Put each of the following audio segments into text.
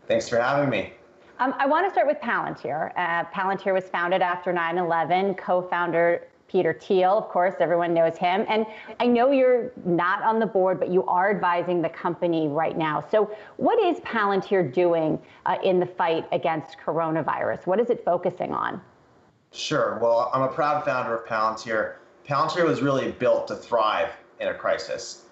Thanks for having me. I want to start with Palantir. Palantir was founded after 9/11. Co-founder Peter Thiel, of course, everyone knows him. And I know you're not on the board, but you are advising the company right now. So what is Palantir doing in the fight against coronavirus? What is it focusing on? Sure. Well, I'm a proud founder of Palantir. Palantir was really built to thrive in a crisis.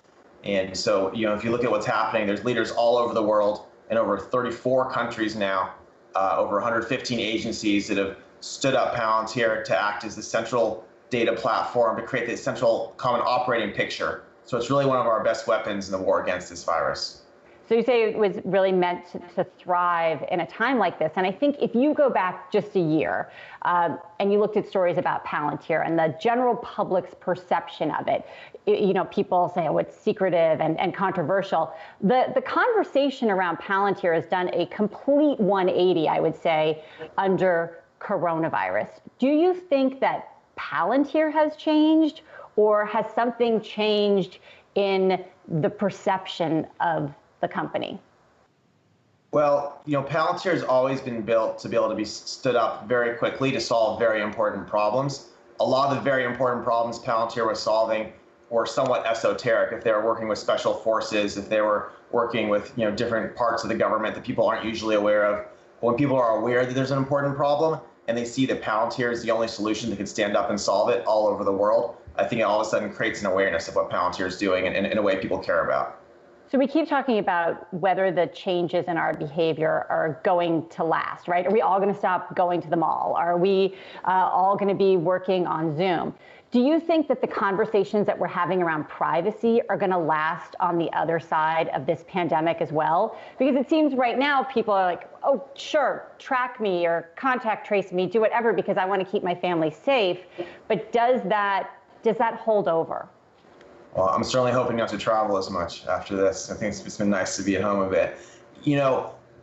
And so, if you look at what's happening, there's leaders all over the world in over 34 countries now, over 115 agencies that have stood up Palantir to act as the central data platform to create the central common operating picture. So it's really one of our best weapons in the war against this virus. So you say it was really meant to thrive in a time like this. And I think if you go back just a year and you looked at stories about Palantir and the general public's perception of it, people say, oh, it's secretive and controversial. The conversation around Palantir has done a complete 180, I would say, under coronavirus. Do you think that Palantir has changed, or has something changed in the perception of the company? Well, Palantir has always been built to be able to be stood up very quickly to solve very important problems. A lot of the very important problems Palantir was solving were somewhat esoteric. If they were working with special forces, if they were working with different parts of the government that people aren't usually aware of. But when people are aware that there's an important problem and they see that Palantir is the only solution that can stand up and solve it all over the world, I think it all of a sudden creates an awareness of what Palantir is doing in a way people care about. So we keep talking about whether the changes in our behavior are going to last, right? Are we all going to stop going to the mall? Are we all going to be working on Zoom? Do you think that the conversations that we're having around privacy are going to last on the other side of this pandemic as well? Because it seems right now people are like, oh, sure, track me or contact trace me, do whatever, because I want to keep my family safe. But does that hold over? Well, I'm certainly hoping not to travel as much after this. I think it's been nice to be at home a bit.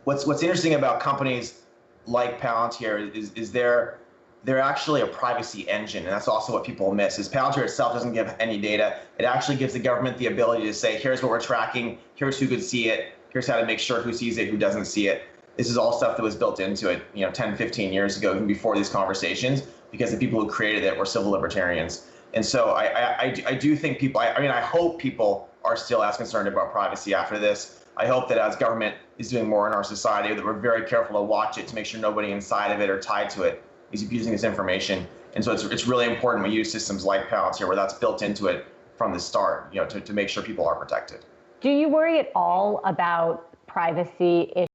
What's interesting about companies like Palantir is they're actually a privacy engine, and that's also what people miss. Is Palantir itself doesn't give any data. It actually gives the government the ability to say, here's what we're tracking, here's who could see it, here's how to make sure who sees it, who doesn't see it. This is all stuff that was built into it, 10, 15 years ago, even before these conversations, because the people who created it were civil libertarians. And so I do think people, I hope people are still as concerned about privacy after this. I hope that as government is doing more in our society, that we're very careful to watch it to make sure nobody inside of it or tied to it is abusing this information. And so it's really important we use systems like Palantir where that's built into it from the start, to make sure people are protected. Do you worry at all about privacy issues